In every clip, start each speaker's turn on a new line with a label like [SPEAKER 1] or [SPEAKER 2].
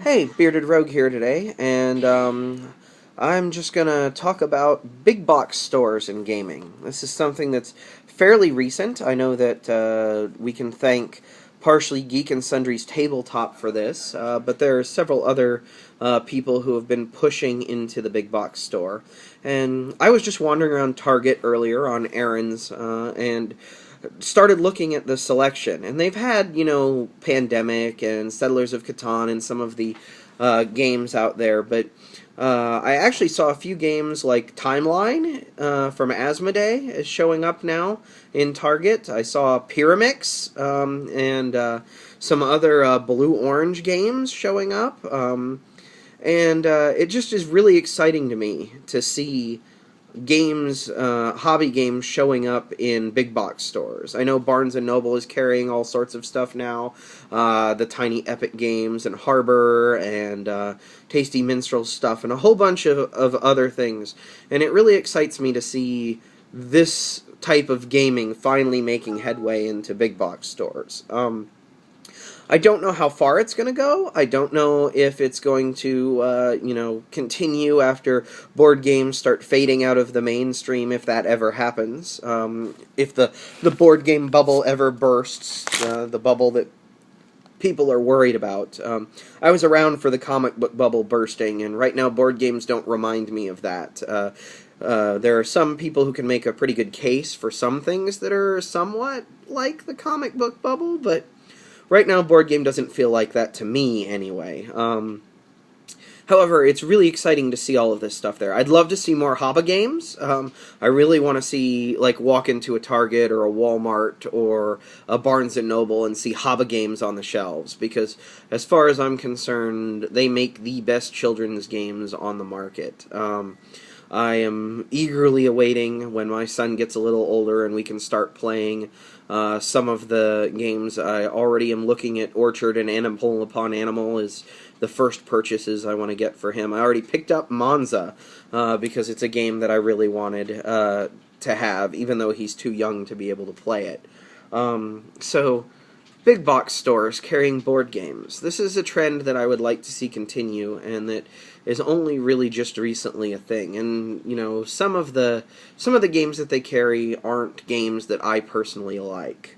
[SPEAKER 1] Hey, Bearded Rogue here today, and I'm just gonna talk about big box stores in gaming. This is something that's fairly recent. I know that we can thank partially Geek and Sundry's Tabletop for this, but there are several other people who have been pushing into the big box store. And I was just wandering around Target earlier on errands, and started looking at the selection, and they've had, Pandemic and Settlers of Catan and some of the games out there, but I actually saw a few games like Timeline from Asmodee is showing up now in Target. I saw Pyramix and some other blue-orange games showing up, and it just is really exciting to me to see games, hobby games showing up in big box stores. I know Barnes & Noble is carrying all sorts of stuff now, the Tiny Epic Games and Harbor and Tasty Minstrel stuff and a whole bunch of other things. And it really excites me to see this type of gaming finally making headway into big box stores. I don't know how far it's going to go. I don't know if it's going to, continue after board games start fading out of the mainstream, if that ever happens. If the board game bubble ever bursts, the bubble that people are worried about. I was around for the comic book bubble bursting, and right now board games don't remind me of that. There are some people who can make a pretty good case for some things that are somewhat like the comic book bubble, but right now, board game doesn't feel like that to me, anyway. However, it's really exciting to see all of this stuff there. I'd love to see more hobby games. I really want to see, walk into a Target or a Walmart or a Barnes & Noble and see hobby games on the shelves, because as far as I'm concerned, they make the best children's games on the market. I am eagerly awaiting when my son gets a little older and we can start playing some of the games. I already am looking at Orchard and Animal Upon Animal as the first purchases I want to get for him. I already picked up Monza because it's a game that I really wanted to have, even though he's too young to be able to play it. So, big box stores carrying board games. This is a trend that I would like to see continue, and that is only really just recently a thing. And some of the games that they carry aren't games that I personally like.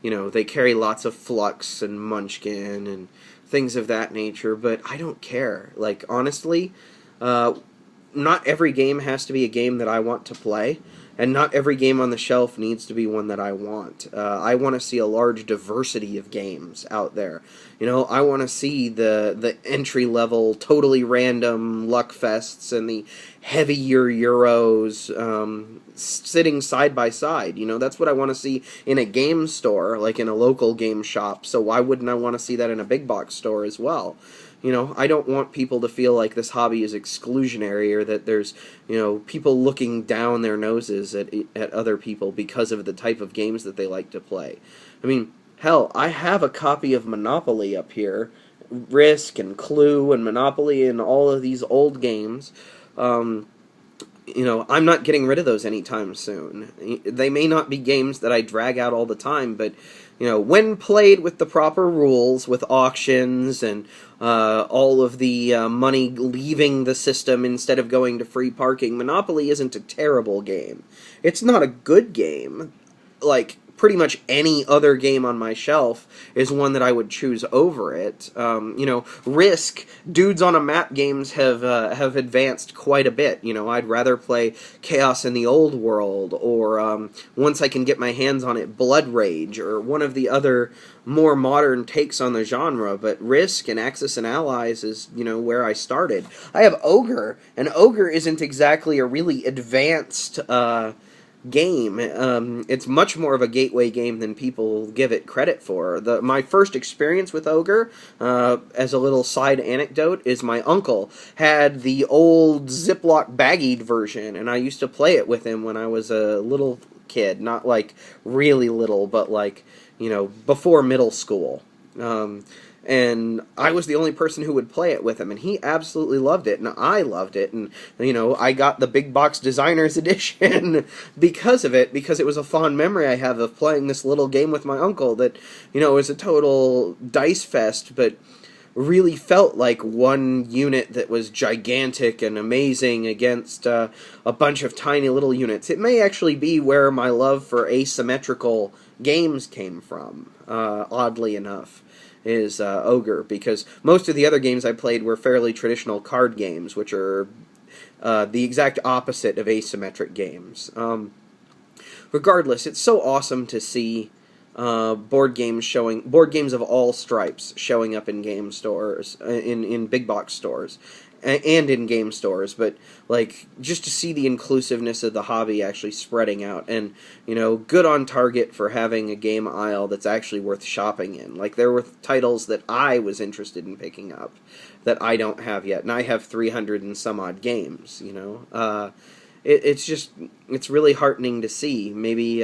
[SPEAKER 1] They carry lots of Flux and Munchkin and things of that nature, but I don't care. Honestly, not every game has to be a game that I want to play. And not every game on the shelf needs to be one that I want. I want to see a large diversity of games out there. I want to see the entry-level, totally random luck fests and the heavier Euros sitting side by side. That's what I want to see in a game store, like in a local game shop. So why wouldn't I want to see that in a big box store as well? I don't want people to feel like this hobby is exclusionary, or that there's, people looking down their noses at other people because of the type of games that they like to play. I mean, hell, I have a copy of Monopoly up here, Risk and Clue and Monopoly and all of these old games. I'm not getting rid of those anytime soon. They may not be games that I drag out all the time, but when played with the proper rules, with auctions and all of the money leaving the system instead of going to free parking, Monopoly isn't a terrible game. It's not a good game. Pretty much any other game on my shelf is one that I would choose over it. Risk, Dudes on a Map games have advanced quite a bit. I'd rather play Chaos in the Old World, or once I can get my hands on it, Blood Rage, or one of the other more modern takes on the genre. But Risk and Axis and Allies is, where I started. I have Ogre, and Ogre isn't exactly a really advanced game. It's much more of a gateway game than people give it credit for. My first experience with Ogre, as a little side anecdote, is my uncle had the old Ziploc baggied version, and I used to play it with him when I was a little kid. Not really little, but before middle school. And I was the only person who would play it with him, and he absolutely loved it, and I loved it, and, I got the Big Box Designers Edition because of it, because it was a fond memory I have of playing this little game with my uncle that, was a total dice fest, but really felt like one unit that was gigantic and amazing against a bunch of tiny little units. It may actually be where my love for asymmetrical games came from, oddly enough, is Ogre, because most of the other games I played were fairly traditional card games, which are the exact opposite of asymmetric games. Regardless, it's so awesome to see board games of all stripes showing up in game stores, in big box stores, and in game stores. But like, just to see the inclusiveness of the hobby actually spreading out, and good on Target for having a game aisle that's actually worth shopping in. Like, there were titles that I was interested in picking up that I don't have yet, and I have 300 and some odd games. It's really heartening to see. Maybe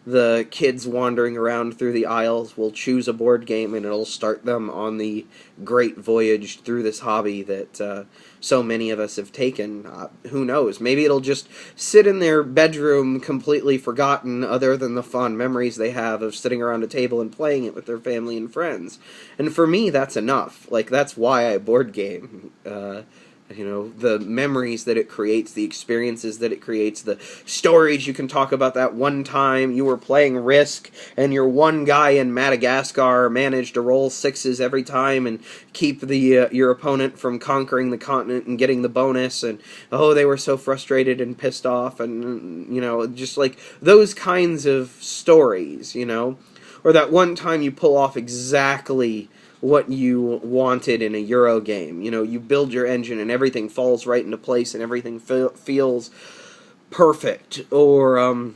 [SPEAKER 1] the kids wandering around through the aisles will choose a board game, and it'll start them on the great voyage through this hobby that so many of us have taken. Who knows? Maybe it'll just sit in their bedroom completely forgotten, other than the fond memories they have of sitting around a table and playing it with their family and friends. And for me, that's enough. Like, that's why I board game. The memories that it creates, the experiences that it creates, the stories you can talk about that one time you were playing Risk and your one guy in Madagascar managed to roll sixes every time and keep your opponent from conquering the continent and getting the bonus, and they were so frustrated and pissed off, and just like those kinds of stories, or that one time you pull off exactly what you wanted in a Euro game. You build your engine and everything falls right into place and everything feels perfect. Or,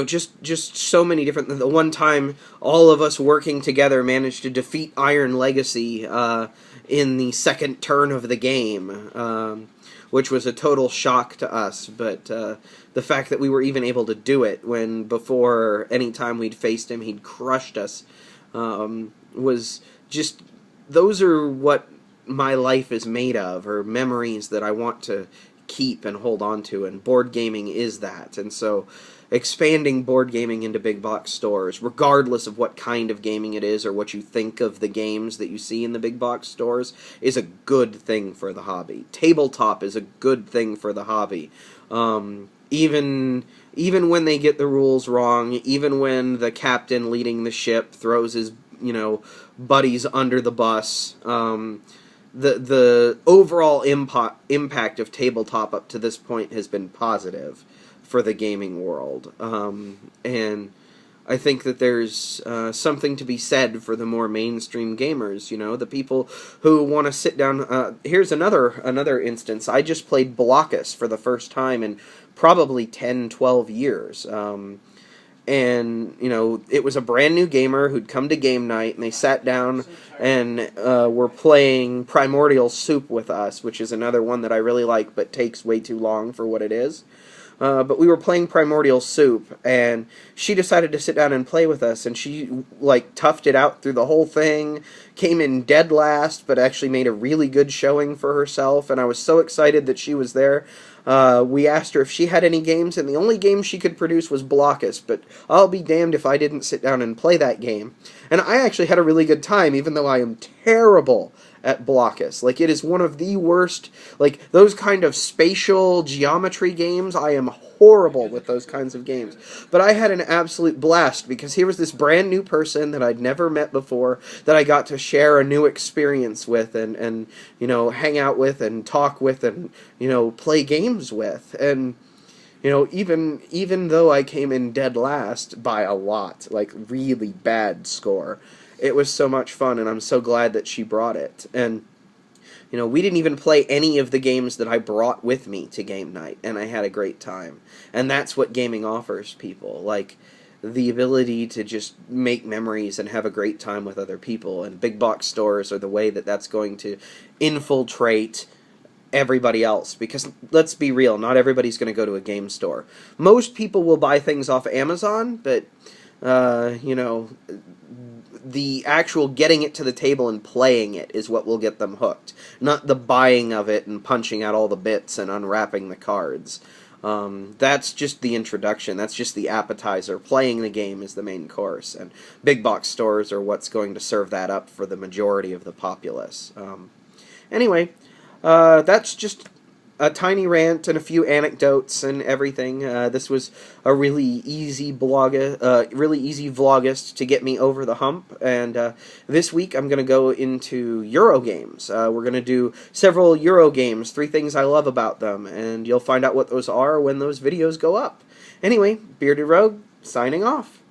[SPEAKER 1] just so many different... The one time all of us working together managed to defeat Iron Legacy in the second turn of the game, which was a total shock to us. But the fact that we were even able to do it when before any time we'd faced him, he'd crushed us, was... just, those are what my life is made of, or memories that I want to keep and hold on to, and board gaming is that. And so, expanding board gaming into big box stores, regardless of what kind of gaming it is, or what you think of the games that you see in the big box stores, is a good thing for the hobby. Tabletop is a good thing for the hobby. Even when they get the rules wrong, even when the captain leading the ship throws his buddies under the bus, the overall impact of tabletop up to this point has been positive for the gaming world, and I think that there's something to be said for the more mainstream gamers, the people who want to sit down. Here's another instance. I just played Vlogust for the first time in probably 10, 12 years. And, it was a brand new gamer who'd come to game night, and they sat down and were playing Primordial Soup with us, which is another one that I really like, but takes way too long for what it is. But we were playing Primordial Soup, and she decided to sit down and play with us, and she, toughed it out through the whole thing, came in dead last, but actually made a really good showing for herself, and I was so excited that she was there. We asked her if she had any games, and the only game she could produce was Vlogust, but I'll be damned if I didn't sit down and play that game. And I actually had a really good time, even though I am terrible at Vlogust. It is one of the worst, those kind of spatial geometry games, I am horrible with those kinds of games. But I had an absolute blast, because here was this brand new person that I'd never met before, that I got to share a new experience with, and hang out with, and talk with, and, play games with. And, even though I came in dead last by a lot, really bad score, it was so much fun, and I'm so glad that she brought it. And, we didn't even play any of the games that I brought with me to game night, and I had a great time. And that's what gaming offers people, the ability to just make memories and have a great time with other people. And big box stores are the way that that's going to infiltrate everybody else, because let's be real, not everybody's going to go to a game store. Most people will buy things off Amazon, but the actual getting it to the table and playing it is what will get them hooked, not the buying of it and punching out all the bits and unwrapping the cards. That's just the introduction. That's just the appetizer. Playing the game is the main course, and big box stores are what's going to serve that up for the majority of the populace. Anyway, that's just a tiny rant and a few anecdotes and everything. This was a really easy Vlogust to get me over the hump. And this week I'm going to go into Euro games. We're going to do several Euro games, 3 things I love about them, and you'll find out what those are when those videos go up. Anyway, Bearded Rogue, signing off.